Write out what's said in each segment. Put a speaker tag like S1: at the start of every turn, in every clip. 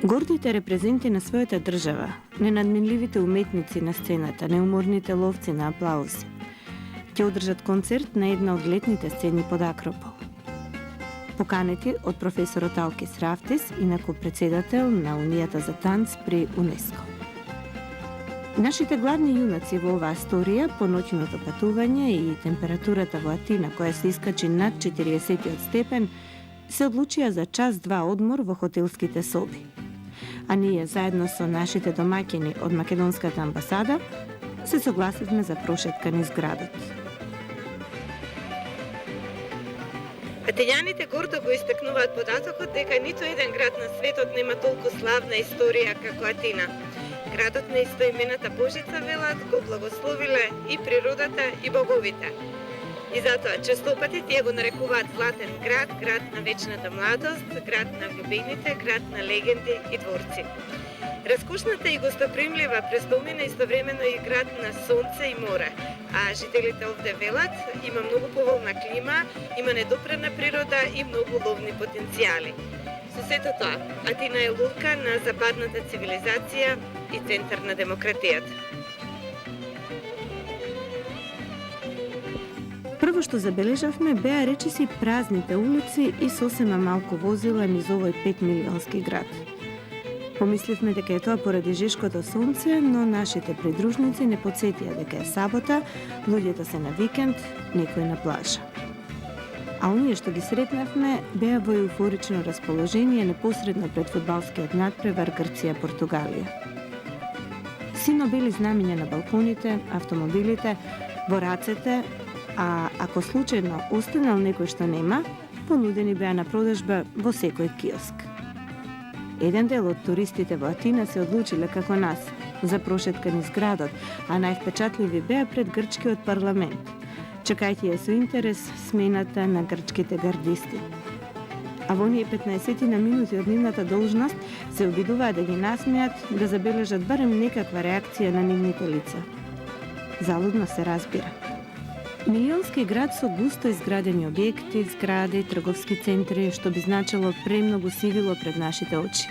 S1: Гордите репрезенти на својата држава, ненадменливите уметници на сцената, неуморните ловци на аплаузи, ќе одржат концерт на една од летните сцени под Акропол. Поканети од професорот Алкис Рафтис, инаку председател на Унијата за танц при УНЕСКО. Нашите главни јунаци во оваа сторија, по ноќното патување и температурата во Атина, која се искачи над 40 степен, се одлучија за час-два одмор во хотелските соби. А ние, заедно со нашите домаќини од Македонската амбасада, се согласивме за прошетка низ градот.
S2: Атињаните гордо го истакнуваат податокот дека ниту еден град на светот нема толку славна историја како Атина. Градот на истоимената Божица, велат, го благословиле и природата и боговите. И затоа честопати тие го нарекуваат Златен град, град на вечната младост, град на влюбените, град на легенди и дворци. Раскошната и гостопримлива престолнина истовремено и град на сонце и море, а жителите овде велат има многу поволна клима, има недопрена природа и многу ловни потенцијали. Со сето тоа, Атина е лука на западната цивилизација и центар на демократијата.
S1: Прво што забележавме беа речиси празните улици и сосема малку возила низ овој 5 милионски град. Помисливме дека е тоа поради жешкото сонце, но нашите придружници не потсетија дека е сабота, луѓето се на викенд, некој на плажа. А оние што ги сретнавме беа во еуфорично расположение непосредно пред фудбалскиот надпревар Грција-Португалија. Сино бели знамиња на балконите, автомобилите, во рацете, а ако случајно останал некој што нема, понудени беа на продажба во секој киоск. Еден дел од туристите во Атина се одлучиле како нас за прошетка низ градот, а највпечатливи беа пред грчкиот парламент, чекајќи ја со интерес смената на грчките гардисти. А во оние 15 на минути од нивната должност се обидуваат да ги насмеат, да забележат барем некаква реакција на нивните лица. Залудно се разбира. Милионски град со густо изградени објекти, згради, трговски центри, што би значило премногу сивило пред нашите очи.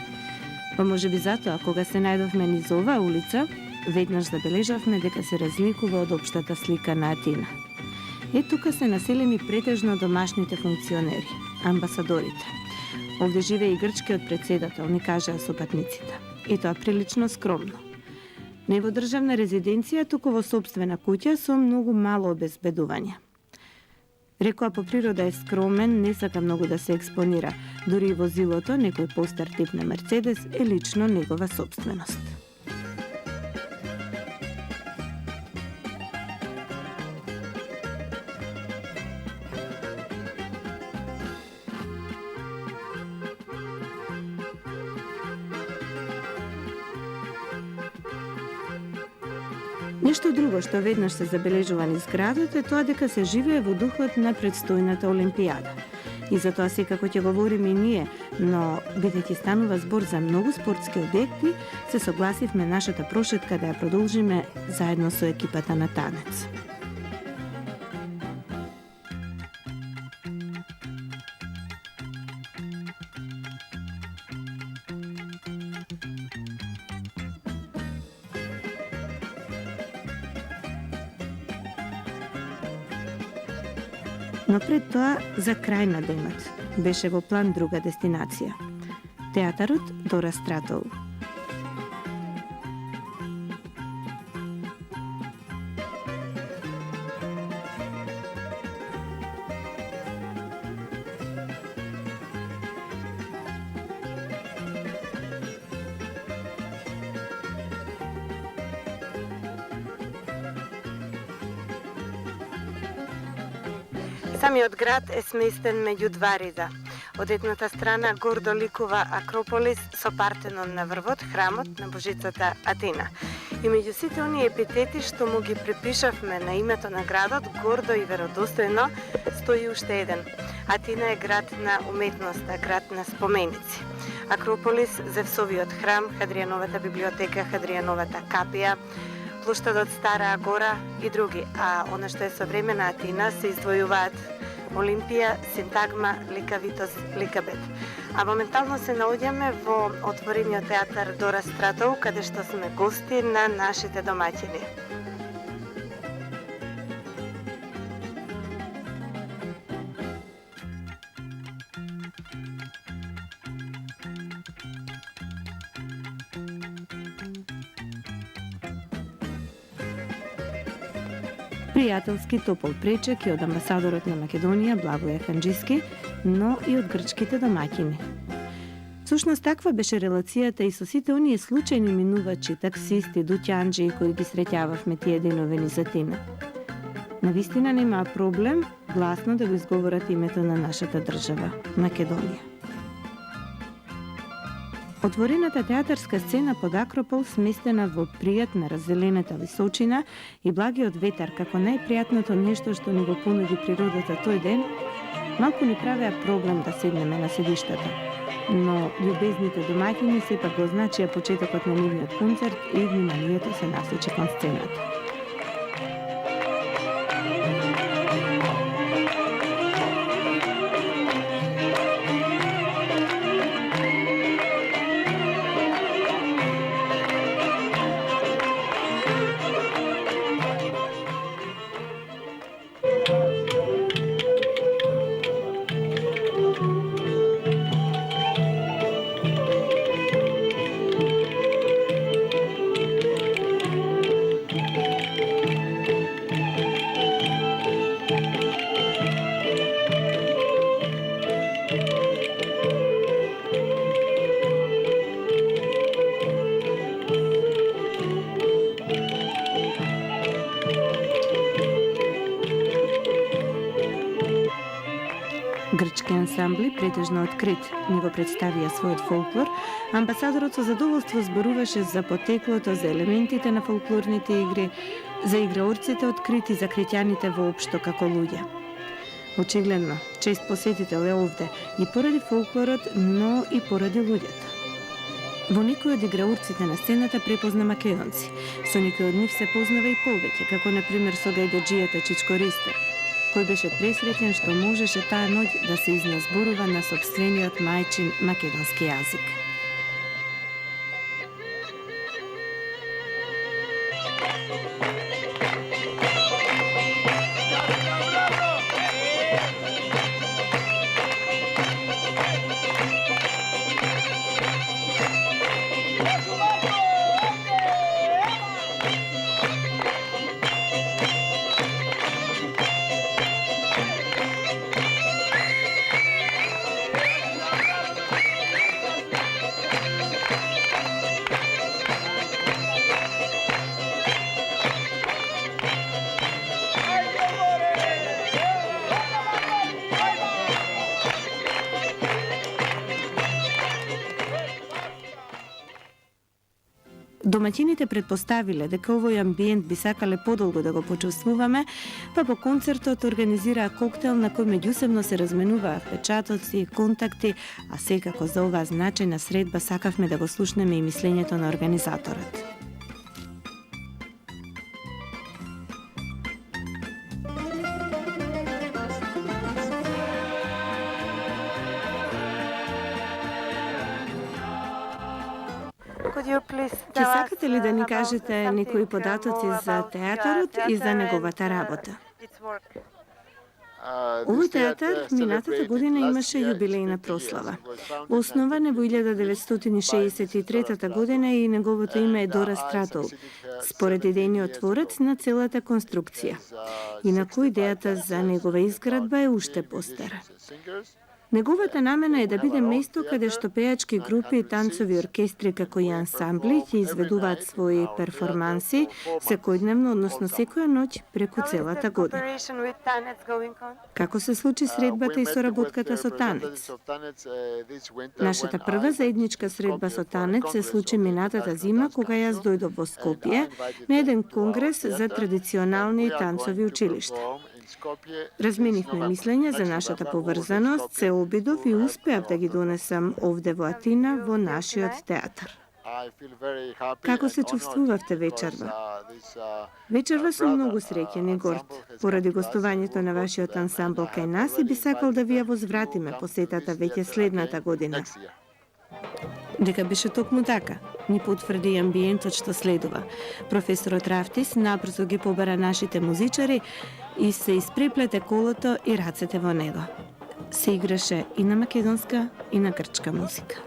S1: Па може би затоа, кога се најдовме низ оваа улица, веднаш забележавме дека се разликува од општата слика на Атина. Тука се населени претежно домашните функционери, амбасадорите. Овде живее и грчкиот председател, ни кажаа сопатниците. И тоа прилично скромно. Не во државна резиденција, туку во собствена куќа со многу мало обезбедување. Рекоа по природа е скромен, не сака многу да се експонира. Дури и возилото, некој постар тип на Мерцедес, е лично негова собственост. Нешто друго што веднаш се забележува низ градот е тоа дека се живее во духот на предстојната Олимпијада. И за тоа секако ќе говориме и ние, но бидејќи станува збор за многу спортски објекти, се согласивме нашата прошетка да ја продолжиме заедно со екипата на танец. Но пред тоа, за крај на денот, беше во план друга дестинација. Театарот Дора Стратоу. Самиот град е сместен меѓу два рида. Од едната страна гордо ликува Акрополис со Партенон на врвот, храмот на божицата Атина. И меѓу сите оние епитети што му ги припишавме на името на градот, гордо и веродостојно стои уште еден. Атина е град на уметноста, град на споменици. Акрополис, Зевсовиот храм, Хадријановата библиотека, Хадријановата капија, плоштадот Стара Агора и други, а она што е современа Атина се издвојуваат Олимпија, Синтагма, Ликавитос, Ликабет. А моментално се наоѓаме во отворениот театар Дора Стратоу, каде што сме гости на нашите домаќини. Пријателски топол пречек и од амбасадорот на Македонија Благоје Ханџиски, но и од грчките домаќини. Всушност таква беше релацијата и со сите оние случајни минувачи, таксисти, дуќанџи кои ги среќававме тие денови низ Атина. Навистина немаа проблем гласно да го изговорат името на нашата држава, Македонија. Отворената театарска сцена под Акропол, сместена во пријатна раззелената височина и благиот ветар како најпријатното нешто што ни го понуди природата тој ден, малку ни правеа проблем да седнеме на седиштата. Но љубезните домаќини сепак го значија почетокот на нивниот концерт и вниманието се насочи кон сцената. Грчки ансамбли, претежно од Крит, ни го представија својот фолклор, амбасадорот со задоволство зборуваше за потеклото, за елементите на фолклорните игри, за играорците од Крит и за критјаните воопшто како луѓе. Очигледно, чест посетител е овде и поради фолклорот, но и поради луѓето. Во некој од играурците на сцената препозна македонци. Со некој од нив се познава и повеќе, како например со гајдаџијата Чичко Ристер, кој беше пресреќен што можеше таа ноќ да се изназборува на сопствениот мајчин македонски јазик. Домаќините предпоставиле дека овој амбиент би сакале подолго да го почувствуваме, па по концертот организираа коктел на кој меѓусебно се разменуваа впечатоци, контакти, а секако за оваа значајна средба сакавме да го слушнеме и мислењето на организаторот. Ќе сакате ли да ни кажете некои податоци за театарот и за неговата работа? Овој театар минатата година имаше јубилејна прослава. Основан е во 1963 година и неговото име е Дора Стратоу, според идејниот творец на целата конструкција. Инаку идејата за негова изградба е уште постара. Неговата намена е да биде место каде што пејачки групи, танцови оркестри како и ансамбли ќе изведуваат своји перформанси секојдневно, односно секоја ноќ преку целата година. Како се случи средбата и соработката со танец? Нашата прва заедничка средба со танец се случи минатата зима кога јас дојдов во Скопје на еден конгрес за традиционални танцови училишта. Разменивме мислења за нашата поврзаност, се обидов и успеав да ги донесам овде во Атина во нашиот театар. Како се чувствувавте вечерва? Вечерва сум многу среќен и горд. Поради гостувањето на вашиот ансамбл кај нас и би сакал да ви ја возвратиме посетата веќе следната година. Дека беше токму така, ни потврди и амбиентот што следува. Професорот Рафтис набрзо ги побара нашите музичари и се испреплете колото и рацете во него. Се играше и на македонска и на грчка музика.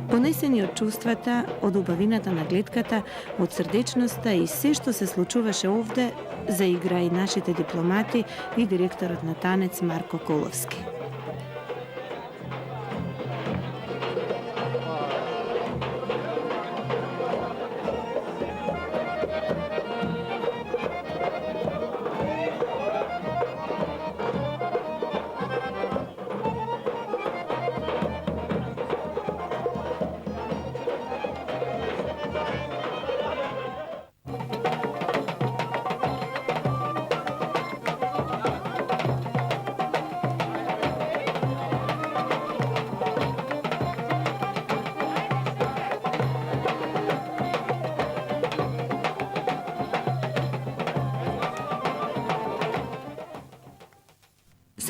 S1: Понесени од чувствата, од убавината на гледката, од срдечноста и се што се случуваше овде, заигра и нашите дипломати и директорот на танец Марко Коловски.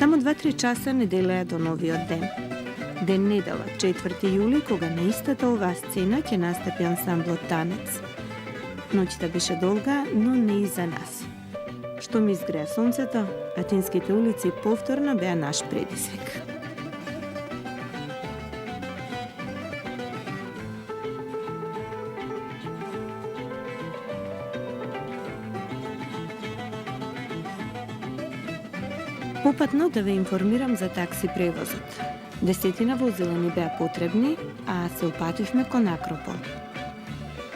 S1: Само 2-3 часа не делеа до новиот ден. Ден недела, 4 јули, кога на истата оваа сцена ќе настапи ансамблот Танец. Ноќта беше долга, но не и за нас. Што ми изгреа сонцето, атинските улици повторно беа наш предизвик. Попатно да ве информирам за такси превозот. 10 возила ни беа потребни, а се упативме кон Акропол.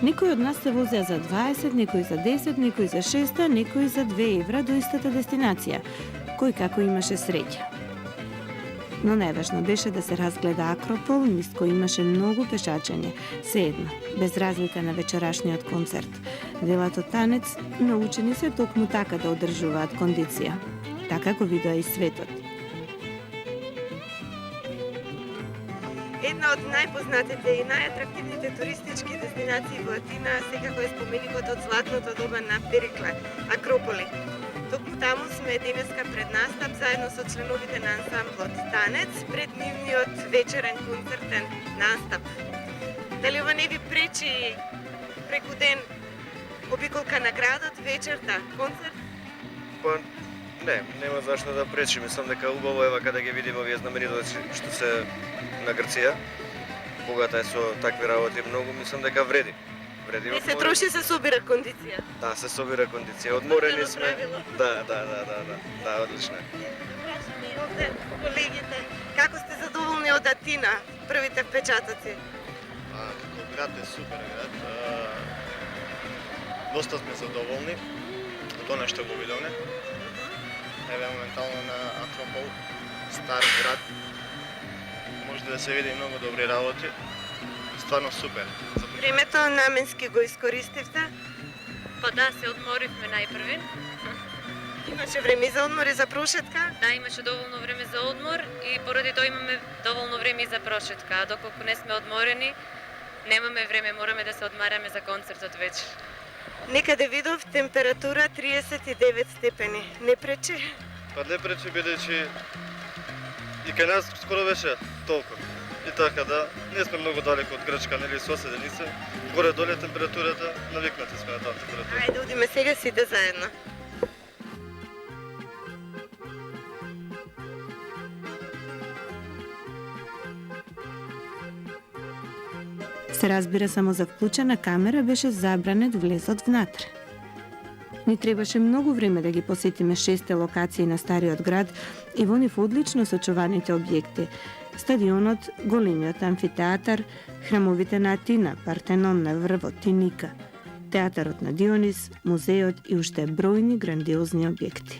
S1: Некои од нас се возеа за 20, некои за 10, некои за 6, некои за 2 евра до истата дестинација, кој како имаше среќа. Но најважно беше да се разгледа Акропол, низ кој имаше многу пешачење, се едно, без разлика на вечерашниот концерт. Велат од танец, научени се токму така да одржуваат кондиција. Така го видоа и светот.
S2: Една од најпознатите и најатрактивните туристички дестинации во Атина секако е споменикот од златното доба на Перикле, Акрополи. Токму таму сме денеска пред настап заедно со членовите на ансамблот Танец пред нивниот вечерен концертен настап. Дали ова не ви пречи преку ден обиколка на градот, вечерта, концерт?
S3: Па, не, нема зашто да пречи. Мислам дека убаво ева каде ги видиме овие знаменитоци што се на Грција. Богата е со такви работи многу, мислам дека вреди.
S2: Не се троши, се собира кондиција.
S3: Да, се собира кондиција. Одморени сме. Да, одлично.
S2: Кажи ми овде колегите, како сте задоволни од Атина, првите впечатоци?
S4: Како град е супер град. Доста сме задоволни од она што го видовме. Еве моментално на Акропол, стар град. Може да се види многу добри работи. Стварно супер.
S2: Времето наменски го искористивте?
S5: Па да, се одморивме најпрви.
S2: Имаше време за одмор и за прошетка?
S5: Да, имаше доволно време за одмор и поради тоа имаме доволно време и за прошетка. А доколку не сме одморени, немаме време, мораме да се одмараме за концертот вечер.
S2: Некаде видов температура 39 степени. Не пречи?
S3: Па не пречи, бидејќи и кај нас скоро беше толку. И така да, не сме многу далеко од Грчка, нели соседени се. Горе-доле температурата, навикнати сме на таа температура.
S2: Ајде, одиме сега сите заедно.
S1: Се разбира, само за вклучена камера беше забранет влезот внатре. Ни требаше многу време да ги посетиме 6 локации на стариот град и во нив одлично сочуваните објекти. Стадионот, големиот амфитеатар, храмовите на Атина, Партенон на врвот Тиника, театарот на Дионис, музеот и уште бројни грандиозни објекти.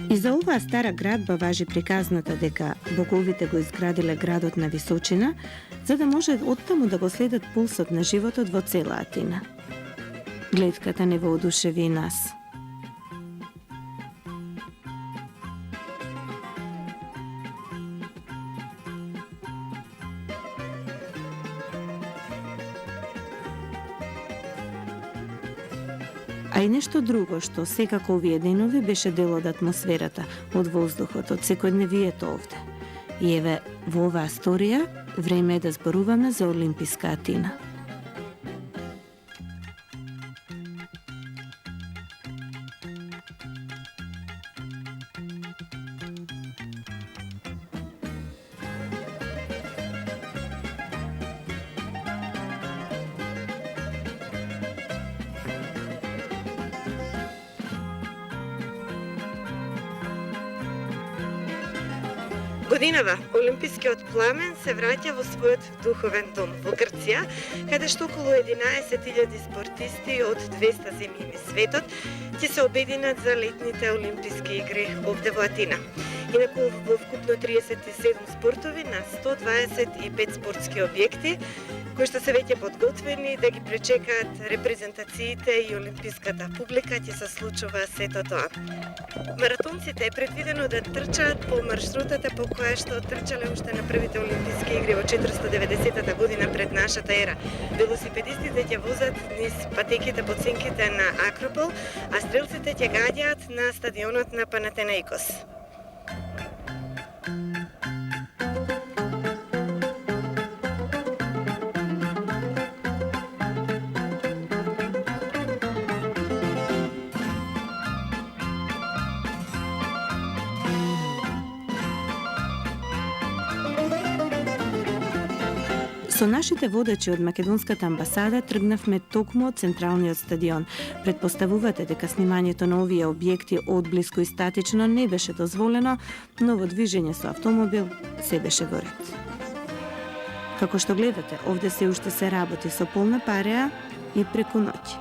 S1: И за оваа стара градба важи приказната дека боговите го изградиле градот на височина, за да може оттаму да го следат пулсот на животот во цела Атина. Гледката не воодушеви и нас. А и нешто друго што секако овие денови беше дел од атмосферата, од воздухот, од секојдневието овде. И еве, во оваа сторија, време е да зборуваме за Олимписка Атина.
S2: Годинава Олимпискиот пламен се враќа во својот духовен дом во Грција, каде што околу 11.000 спортисти од 200 земји низ светот ќе се обединат за летните Олимписки игри овде во Атина. Инаку во вкупно 37 спортови на 125 спортски објекти, кои што се веќе подготвени да ги пречекаат репрезентациите и олимписката публика, ќе се случува сето тоа. Маратонците е предвидено да трчаат по маршрутата по која што трчале уште на првите олимписки игри во 490 година пред нашата ера. Велосипедистите ќе возат низ патеките по цинките на Акропол, а стрелците ќе гадјаат на стадионот на Панатенаикос.
S1: Со нашите водачи од Македонската амбасада тргнавме токму од централниот стадион. Предпоставувате дека снимањето на овие објекти одблиску и статично не беше дозволено, но во движење со автомобил се беше во ред. Како што гледате, овде се уште се работи со полна пареа и преку ноќ.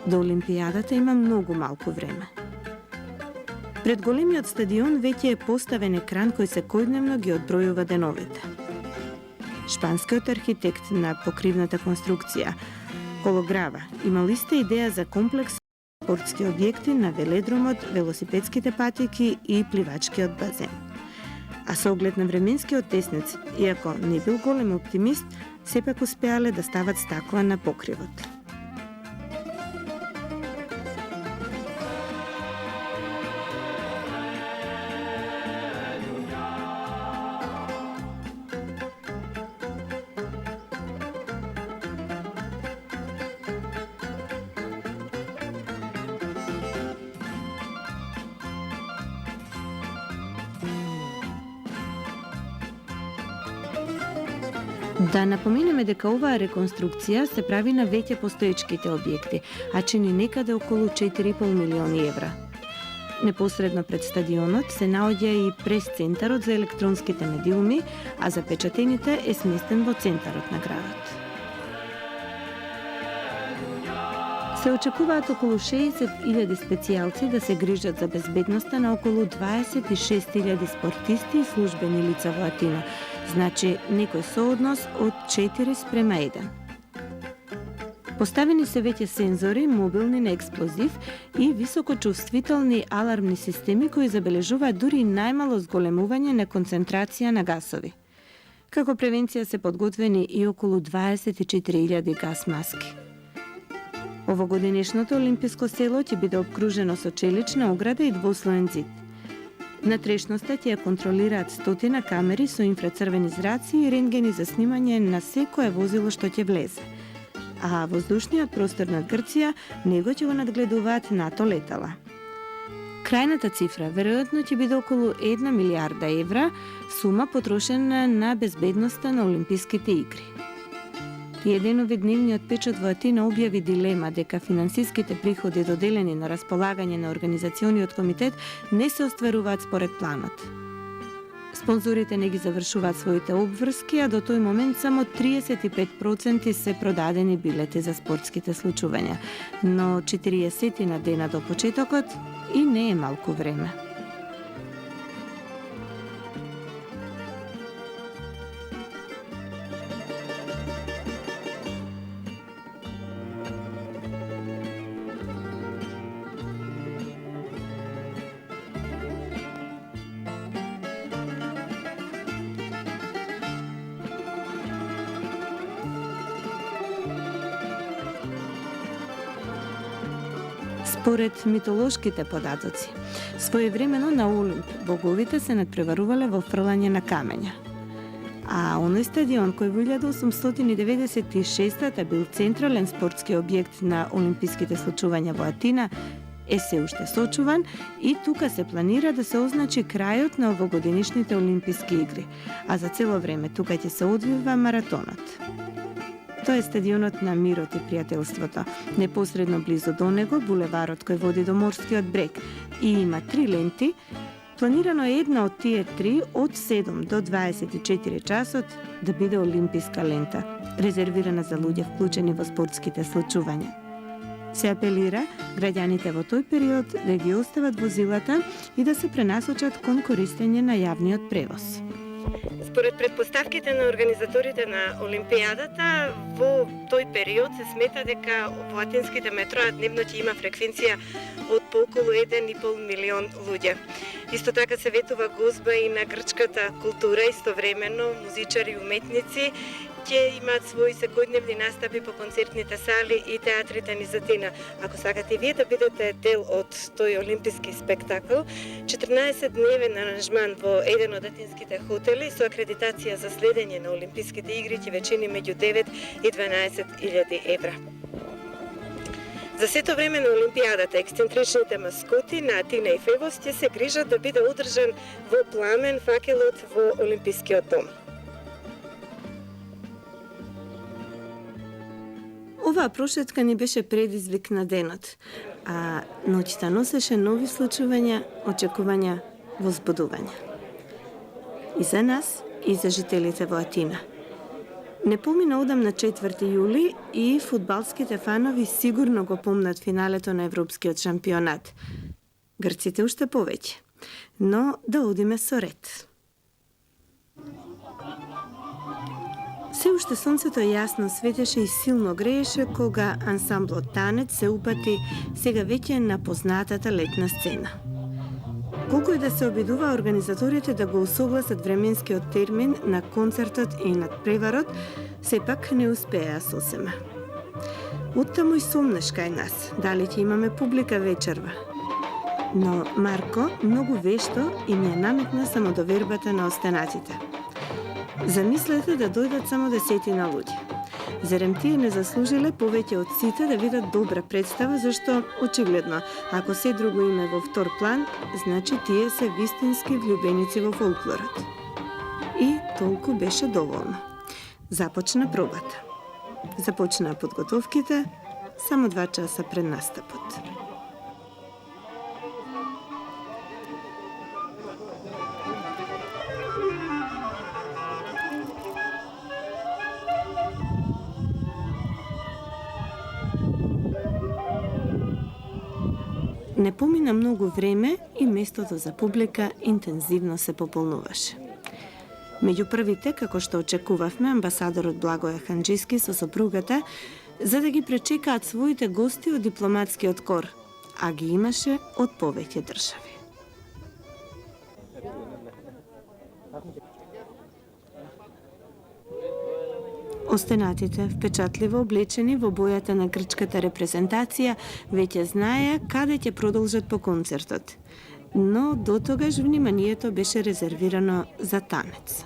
S1: До Олимпијадата има многу малку време. Пред големиот стадион веќе е поставен екран кој секојдневно ги одбројува деновите. шпанскиот архитект на покривната конструкција. Колограва имал иста идеја за комплекс спортски објекти на веледромот, велосипедските патеки и пливачкиот базен. А со оглед на временскиот теснец, иако не бил голем оптимист, сепак успеале да стават стакла на покривот. Да напоменеме дека оваа реконструкција се прави на веќе постоечките објекти, а чини некаде околу 4,5 милиони евра. Непосредно пред стадионот се наоѓа и прес-центарот за електронските медиуми, а запечатените е сместен во центарот на градот. Се очекуваат околу 60.000 специјалци да се грижат за безбедноста на околу 26.000 спортисти и службени лица во Атина, значи некој сооднос од 4:1. Поставени се веќе сензори, мобилни на експлозив и високочувствителни алармни системи кои забележуваат дури најмало зголемување на концентрација на гасови. Како превенција се подготвени и околу 24.000 гас маски. Овогодинешното олимписко село ќе биде обкружено со челична ограда и двослоен зид. Внатрешноста ќе ја контролираат 100 камери со инфрацрвени зраци и рентгени за снимање на секое возило што ќе влезе. А воздушниот простор над Грција него ќе го надгледуваат НАТО летала. Крајната цифра веројатно ќе биде околу 1 милиарда евра, сума потрошена на безбедноста на Олимписките игри. Тие денови дневниот печат во Атина објави дилема дека финансиските приходи доделени на располагање на организациониот комитет не се остваруваат според планот. Спонзорите не ги завршуваат своите обврски, а до тој момент само 35% се продадени билети за спортските случувања, но 40 на дена до почетокот и не е малку време. Според митолошките податоци, своевремено на Олимп боговите се надпреварувале во фрлање на камења. А оној стадион кој во 1896 бил централен спортски објект на олимписките случувања во Атина е се уште сочуван и тука се планира да се означи крајот на овогодинишните олимписки игри, а за цело време тука ќе се одвива маратонот. Тоа е стадионот на мирот и пријателството. Непосредно близу до него булеварот кој води до морскиот брег и има 3 ленти. Планирано е една од тие 3 од 7 до 24 часот да биде олимписка лента, резервирана за луѓе вклучени во спортските случувања. Се апелира граѓаните во тој период да ги остават возилата и да се пренасочат кон користење на јавниот превоз.
S2: Според предпоставките на организаторите на Олимпијадата, во тој период се смета дека во атинските метроа дневно ќе има фреквенција од по околу 1,5 милион луѓе. Исто така се ветува гозба и на грчката култура, истовремено музичари и уметници ќе имаат своји секојдневни настапи по концертните сали и театрите низ Атина. Ако сакате вие да бидете дел од тој олимписки спектакл, 14-дневен аранжман во еден од атинските хотели со акредитација за следење на олимписките игри ќе ве чини меѓу 9 и 12.000 евра. За сето време на Олимпијадата, ексцентричните маскоти на Атина и Фебос ќе се грижат да биде одржан во пламен факелот во Олимпискиот дом.
S1: Оваа прошетка ни беше предизвик на денот, а ноќта носеше нови случувања, очекувања, возбудувања. И за нас, и за жителите во Атина. Не помина одамна 4 јули и фудбалските фанови сигурно го помнат финалето на Европскиот шампионат. Грците уште повеќе. Но да одиме со ред. Се уште сонцето јасно светеше и силно грееше кога ансамблот Танец се упати сега веќе на познатата летна сцена. Колку и да се обидува организаторите да го усогласат временскиот термин на концертот и надпреварот, сепак не успеа сосема. Оттаму и сомнеш кај нас, дали ќе имаме публика вечерва. Но Марко многу вешто им ја наметна самодовербата на останатите. Замислете да дојдат само 10 луѓе. Зарем тие не заслужиле повеќе од сите да видат добра представа, зашто очигледно, ако се друго име во втор план, значи тие се вистински влюбеници во фолклорот. И толку беше доволно. Започна пробата. Започнаа подготовките само 2 часа пред настапот. Не помина многу време и местото за публика интензивно се пополнуваше. Меѓу првите, како што очекувавме, амбасадорот Благоја Ханџиски со сопругата, за да ги пречекаат своите гости од дипломатскиот кор, а ги имаше од повеќе држави. Остенатите, впечатливо облечени во бојата на грчката репрезентација, веќе знаеа каде ќе продолжат по концертот. Но до тогаш вниманието беше резервирано за Танец.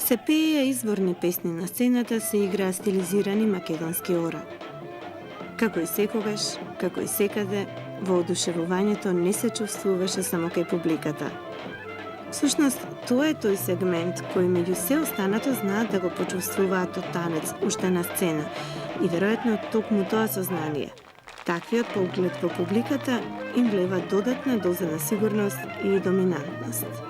S1: Се пееја изворни песни на сцената, се играа стилизирани македонски ора. Како и секогаш, како и секаде, воодушевувањето не се чувствуваше само кај публиката. Всушност, тоа е тој сегмент кој меѓу се останато знаат да го почувствуваат тој танец уште на сцена и веројатно токму тоа сознание. Таквиот поглед во публиката им влева додатна доза на сигурност и доминантност.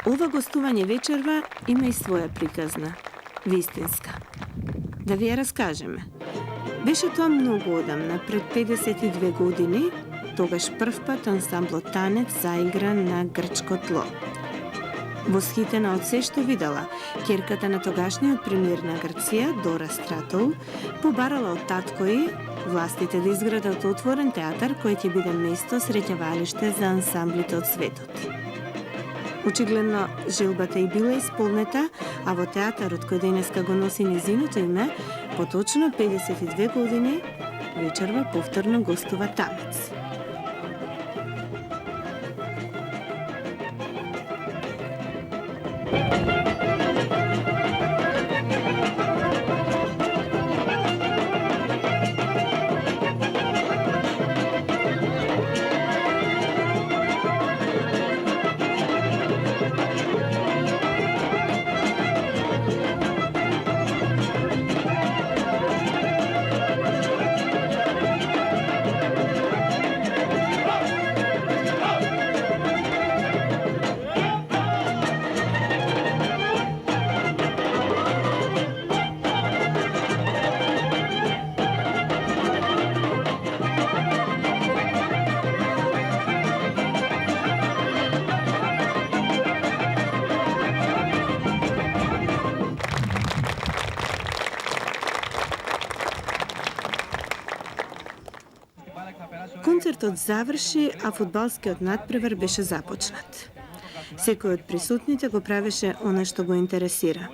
S1: Ова гостување вечерва има и своја приказна, вистинска. Да ви ја раскажеме. Беше тоа многу одамна, пред 52 години, тогаш првпат ансамблот Танец заигра на грчко тло. Восхитена од се што видела, ќерката на тогашниот премиер на Грција, Дора Стратоу, побарала од татко ѝ властите да изградат отворен театар кој ќе биде место среќавалиште за ансамблите од светот. Очигледно, желбата и била исполнета, а во театарот кој денеска го носи незиното име, поточно 52 години, вечерва повторно гостува Танец. Концертот заврши, а фудбалскиот надпревар беше започнат. Секој од присутните го правеше она што го интересира.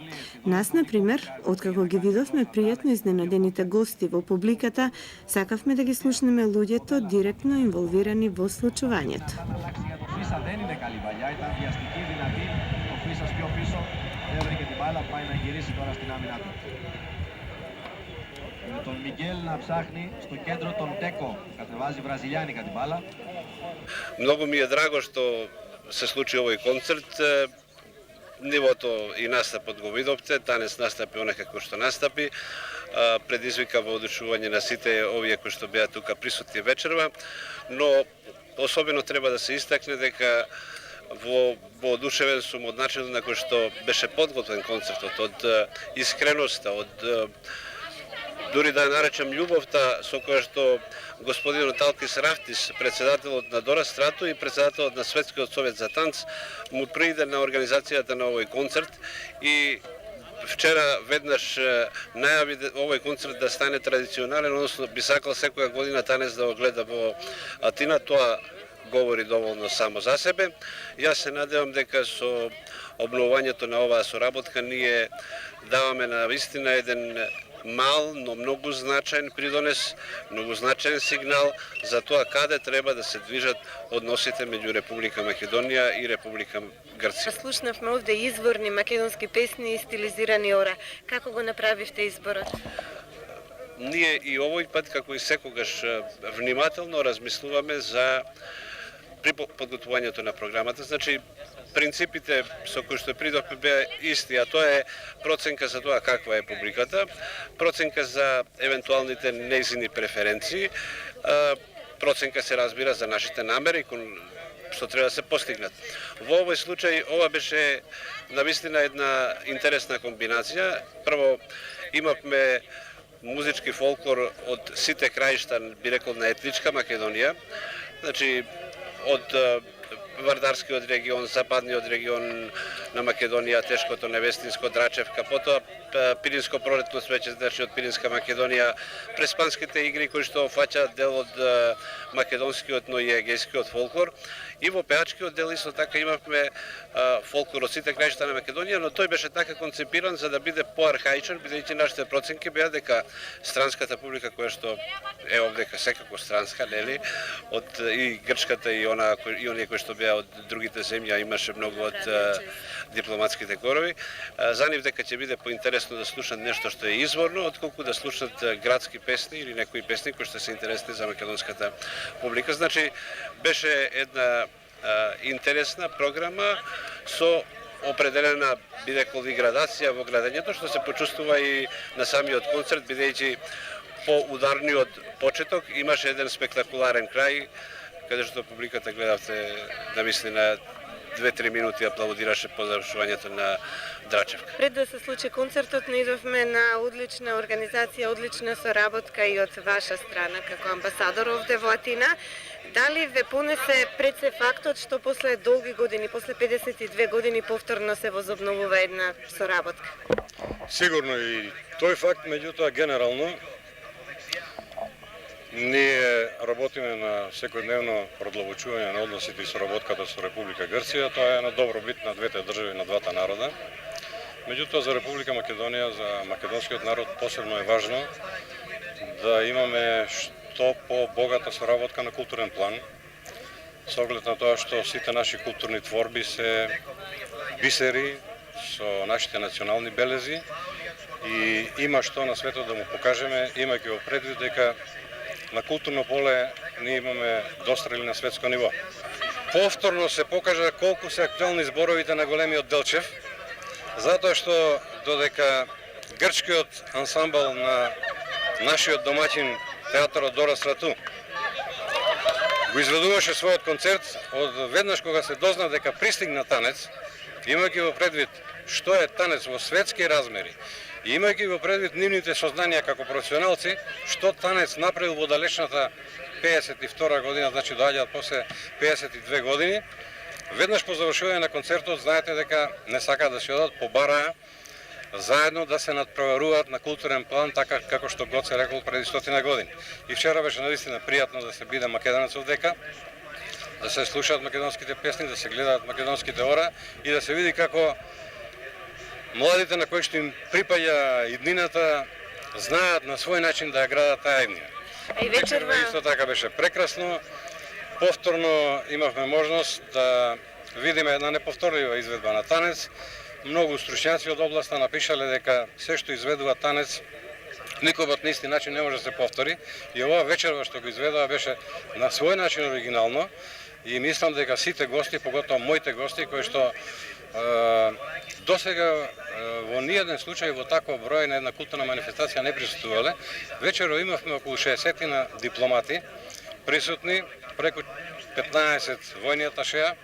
S1: Нас, например, откако ги видовме пријатно изненадените гости во публиката, сакавме да ги слушнеме луѓето директно инволвирани во случувањето.
S6: Με τον Μιγέλ να ψάχνει στο κέντρο τον Τέκο, κατεβάζει βραζιλιάνικα την μπάλα.
S7: Mnogo mi je drago što se sluči ovaj koncert. нивото и настапот го видовте, танец настапи онака како што настапи, предизвика воодушување на сите овие кои што беа тука присутни вечерва, но особено треба да се истакне дека воодушевен сум од начинот на кој што беше подготвен концертот, од искреноста, од дури да ја наречам љубовта со која што господинот Алкис Рафтис, председателот на Дора Страту и председателот на Светскиот совет за танц, му прииде на организацијата на овој концерт и вчера веднаш најави овој концерт да стане традиционален, односно би сакал секоја година танец да го гледа во Атина, тоа говори доволно само за себе. Јас се надевам дека со обновувањето на оваа соработка ние даваме на вистина еден мал, но многу значаен придонес, многу значаен сигнал за тоа каде треба да се движат односите меѓу Република Македонија и Република Грција.
S2: Слушнавме овде изворни македонски песни и стилизирани ора. Како го направивте изборот?
S7: Ние и овој пат, како и секогаш, внимателно размислуваме за при подготвувањето на програмата. Значи, принципите со кои што придохме беа исти, а тоа е проценка за тоа каква е публиката, проценка за евентуалните нејзини преференции, проценка се разбира за нашите намери, што треба да се постигнат. Во овој случај, ова беше навистина една интересна комбинација. Прво, имавме музички фолклор од сите краишта, би рекол, на етничка Македонија, значи од Вардарскиот регион, западниот регион на Македонија, Тешкото, Невестинско, Драчевка, потоа Пиринско пролетно свеќе, значи од Пиринска Македонија, преспанските игри кои што фаќаат дел од македонскиот, но и егејскиот фолклор. И во пеачкиот дел исто така имавме фолклор од сите краишта на Македонија, но тој беше така концепиран за да биде поархаичен, бидејќи нашите проценки беа дека странската публика која што е овдека секако странска, нели, од и грчката и оние кои што беа од другите земји, имаше многу од дипломатските корови, за нив дека ќе биде поинтересно да слушнат нешто што е изворно, отколку да слушнат градски песни или некои песни кои што се интересни за македонската публика. Значи, беше една интересна програма со определена, би рекол, и градација во градењето, што се почувствува и на самиот концерт, бидејќи по ударниот почеток имаше еден спектакуларен крај, каде што публиката гледавте навистина 2-3 минути аплаудираше по завршувањето на Драчевка.
S2: Пред да се случи концертот, наидовме на одлична организација, одлична соработка и од ваша страна како амбасадор овде во Атина. Дали ве понесе пред се фактот што после долги години, после 52 години повторно се возобновува една соработка?
S8: Сигурно и тој факт, меѓутоа генерално ние работиме на секојдневно продлабочување на односите и соработката со Република Грција. Тоа е на добробит на двете држави, на двата народа. Меѓутоа за Република Македонија, за македонскиот народ посебно е важно да имаме што по-богата соработка на културен план, со оглед на тоа што сите наши културни творби се бисери со нашите национални белези и има што на светот да му покажеме, имајќи во предвид дека на културно поле ние имаме дострели на светско ниво. Повторно се покажа колку се актуелни зборовите на големиот Делчев, затоа што додека грчкиот ансамбл на нашиот домаќин театарот Дора Страту го изведуваше својот концерт, од веднаш кога се дозна дека пристигна танец, имајќи во предвид што е танец во светски размери, и имајќи во предвид нивните сознанија како професионалци, што танец направил во далечната 52 година, значи доаѓаат после 52 години, веднаш по завршување на концертот, знаете дека не сакаат да се одат, побараа заедно да се надпреваруваат на културен план, така како што Гоце рекол преди 100 години. И вчера беше навистина пријатно да се биде македонец овдека, да се слушаат македонските песни, да се гледаат македонските ора и да се види како младите на кои што им припаѓа иднината знаат на свој начин да ја градат таа иднина.
S2: И вечерва
S8: исто така беше прекрасно. Повторно имавме можност да видиме една неповторлива изведба на танец. Многу стручњаци од областа напишале дека се што изведува танец никогаш на исти начин не може да се повтори и оваа вечерва што го изведува беше на свој начин оригинално и мислам дека сите гости, поготоа моите гости кои што До сега во ниеден случај во таков број на една културна манифестација не присуствувале. Вечерва имавме околу 60 на дипломати присутни, преку 15 војни аташеа,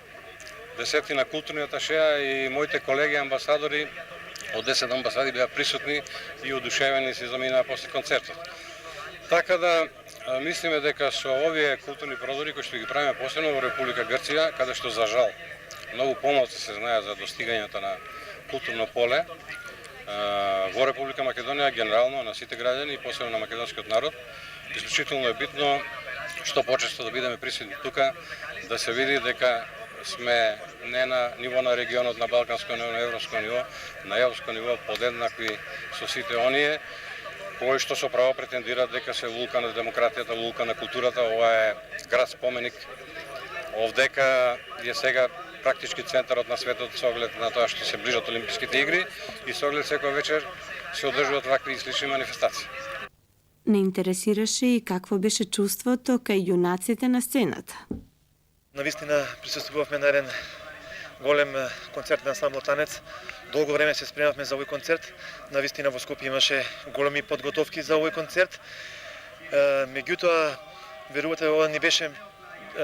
S8: 10 на културни аташеа и моите колеги амбасадори од 10 амбасади беа присутни и одушевени се заминаа после концертот. Така да мислиме дека со овие културни продори кои што ги правиме посебно во Република Грција, каде што за жал многу помалку се знае за достигањето на културно поле во Република Македонија, генерално на сите граѓани и посебно на македонскиот народ, исклучително е битно што почесто да бидеме присутни тука, да се види дека сме не на ниво на регионот, на балканско, не на европско ниво, на европско ниво подеднакви со сите оние кои што со право претендираат дека се вулкан на демократијата, вулкан на културата. Ова е град споменик. Овдека е сега практички центарот на светот со оглед на тоа што се ближат Олимписките игри и со оглед секој вечер се одржуваат вакви и слични манифестации.
S1: Не интересираше и какво беше чувството кај јунаците на сцената.
S9: Навистина присуствувавме на еден голем концерт на ансамбл Танец. Долго време се спремавме за овој концерт. Навистина во Скопје имаше големи подготовки за овој концерт. Меѓутоа, верувате, ова не беше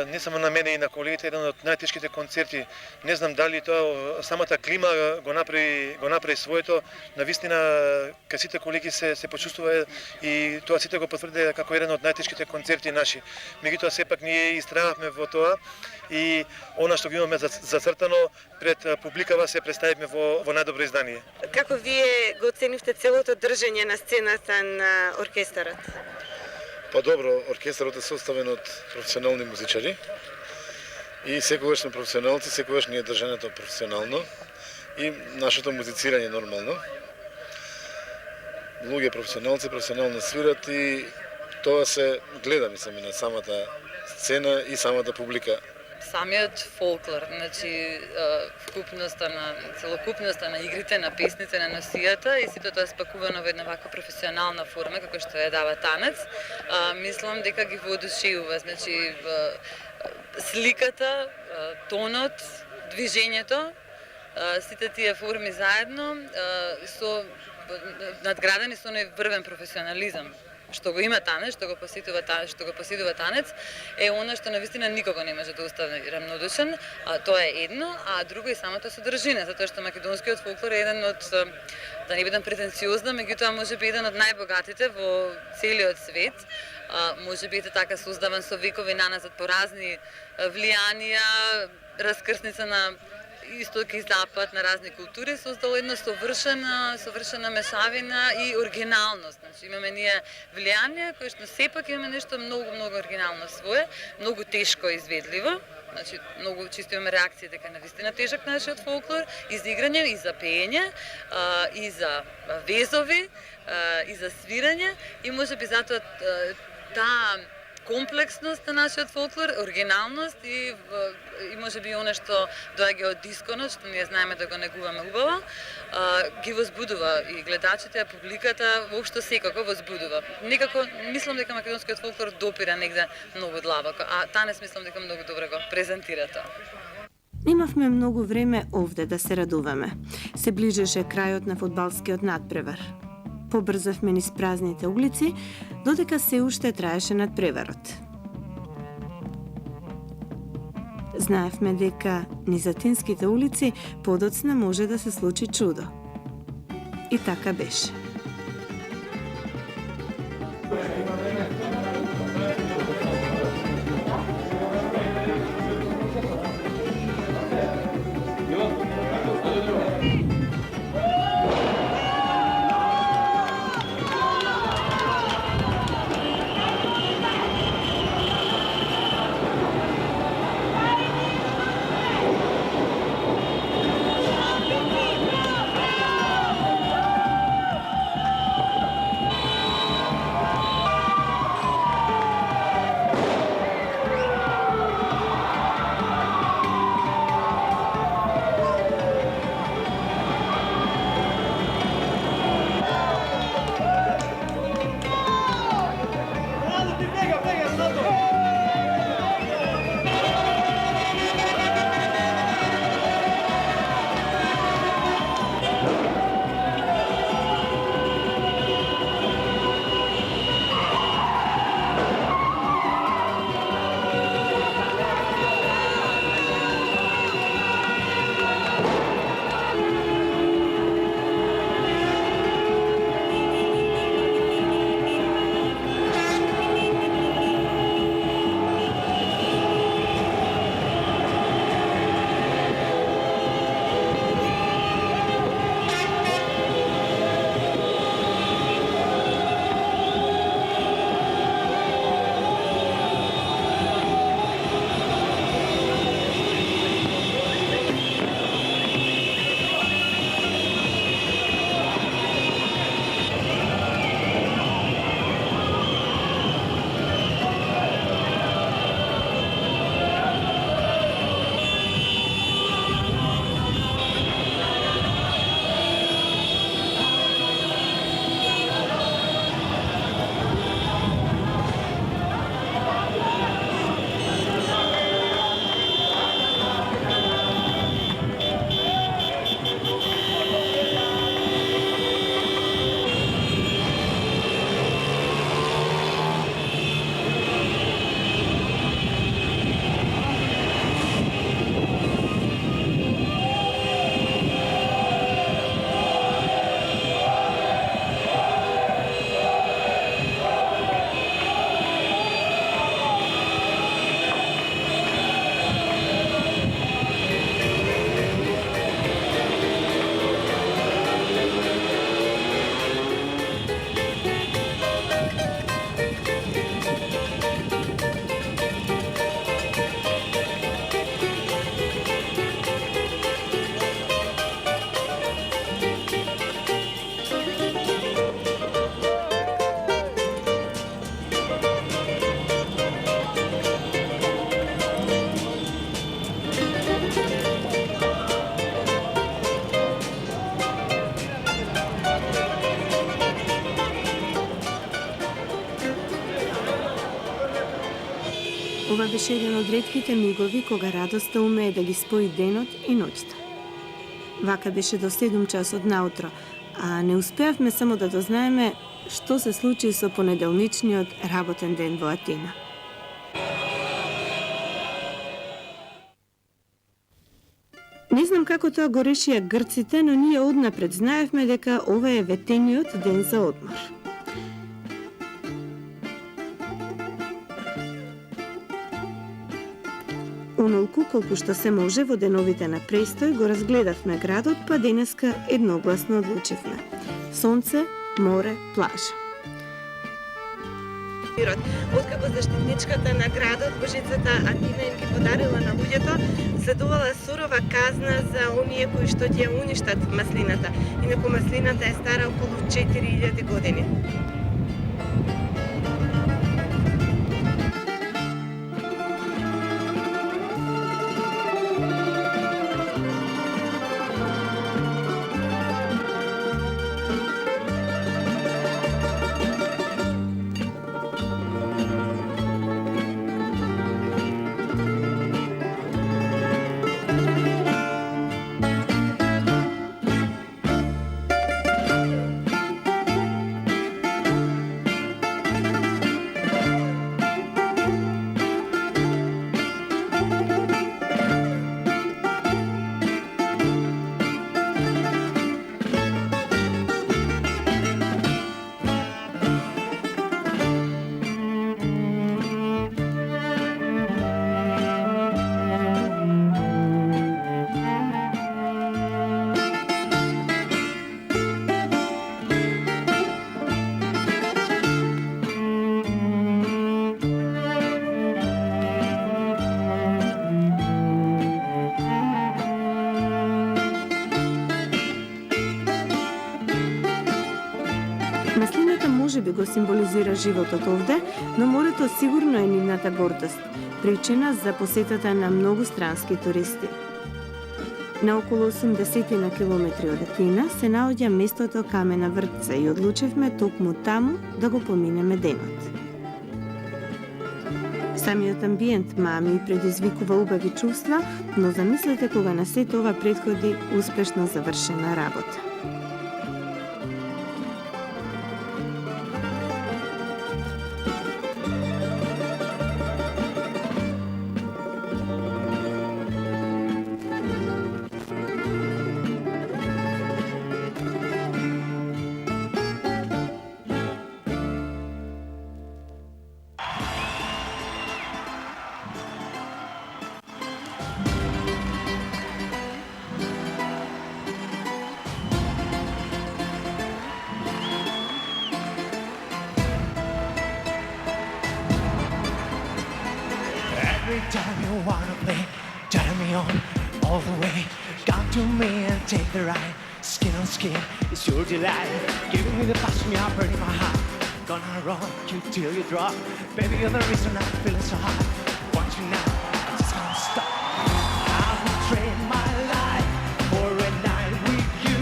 S9: не само на мене и на колегите еден од најтешките концерти. Не знам дали тоа самата клима го направи своето. Навистина кај сите колеги се почувствува и тоа сите го потврде како еден од најтешките концерти наши. Меѓутоа сепак ние истрајавме во тоа и она што го имаме зацртано пред публикава се представивме во најдобро издание.
S2: Како вие го оценивте целото држење на сцената на оркестарот?
S10: Па добро, оркестарот е составен од професионални музичари и секогаш сме професионалци, секогаш ни е држањето професионално и нашето музицирање нормално. Луѓе професионалци професионално свират и тоа се гледа, мислам, и на самата сцена и самата публика.
S11: Самиот фолклор, значи целокупноста на игрите, на песните, на носијата и сето тоа спакувано во една вака професионална форма како што ја дава Танец, мислам дека ги воодушевува, значи сликата, тонот, движењето, сите тие форми заедно со надградени со оној врвен професионализам што го има Танец, што го поседува Танец, е она што навистина никого не може да остави рамнодушен. Тоа е едно, а друго и самата содржина, затоа што македонскиот фолклор е еден од, да не бидам претенциозна, меѓутоа можеби еден од најбогатите во целиот свет. Можеби така создаван со векови наназад по разни влијанија, раскрсница на исток и запад на разни култури, создало една совршена мешавина и оригиналност. Значи имаме ние влијание кои што сепак имаме нешто многу оригинално свое, многу тешко изведливо. Значи многу чисто имаме реакции дека навистина тежак нашиот фолклор и за играње, и за пеење, и за везови, и за свирање и можеби затоа таа комплексност на нашиот фолклор, оригиналност и можеби она што доаѓа од дисконот, што ние знаеме да го негуваме убаво, ги возбудува и гледачите, публиката, воопшто секако возбудува. Некако мислам дека македонскиот фолклор допира негде многу длабоко, а Танец мислам дека многу добро го презентира тоа.
S1: Имавме многу време овде да се радуваме. Се ближеше крајот на фудбалскиот надпревар. Побрзавме низ празните улици, додека се уште траеше надпреварот. Знаевме дека низ атинските улици подоцна може да се случи чудо. И така беше. Ова беше еден од ретките мигови кога радоста умее да ги спои денот и ноќта. Вака беше до 7 часот наутро, а не успеавме само да дознаеме што се случи со понеделничниот работен ден во Атина. Не знам како тоа го решија грците, но ние однапред знаевме дека ова е ветениот ден за одмор. Онолку колку што се може во деновите на престој го разгледавме градот, па денеска едногласно одлучивме. Сонце, море, плажа.
S2: Откако заштитничката на градот Божицата Атина им ги подарила на луѓето, следувала сурова казна за оние кои што ќе уништат маслината. Инаку маслината е стара околу 4000 години.
S1: Маслината може би го символизира животот овде, но морето сигурно е нивната гордост, причина за посетата на многу странски туристи. На околу 80 на километри од Атина се наоѓа местото Камена Вртца и одлучивме токму таму да го поминеме денот. Самиот амбиент мами предизвикува убави чувства, но замислете кога на сето ова претходи успешно завршена работа.
S12: Every time you wanna play, turn me on all the way. Come to me and take the ride. Skin on skin, it's your delight. Giving me the passion, you're burning my heart. Gonna rock you till you drop. Baby, you're the reason I'm feeling so hot. Want you now, I just can't stop. I will trade my life for a night with you,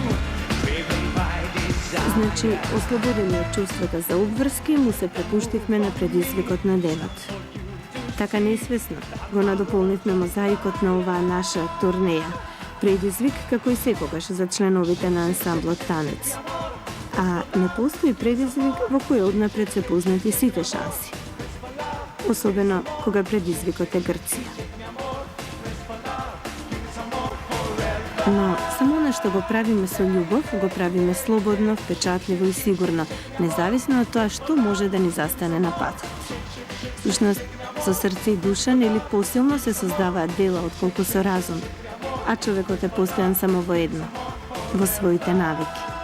S12: driven by desire.
S1: Значи, ослободени од чувствата за обврски, му се препуштивме на предизвикот на денот. Така несвесно го надополнивме мозаикот на оваа наша турнеја. Предизвик како и секогаш за членовите на ансамблот Танец. А не постои предизвик во кој однапред се познати сите шанси. Особено кога предизвикот е Грција. Но само она што го правиме со љубов, го правиме слободно, впечатливо и сигурно, независно од тоа што може да ни застане на патот. Всушност, со срце и душа нели посилно се создаваат дела отколку со разум, а човекот е постојан само во едно, во своите навики.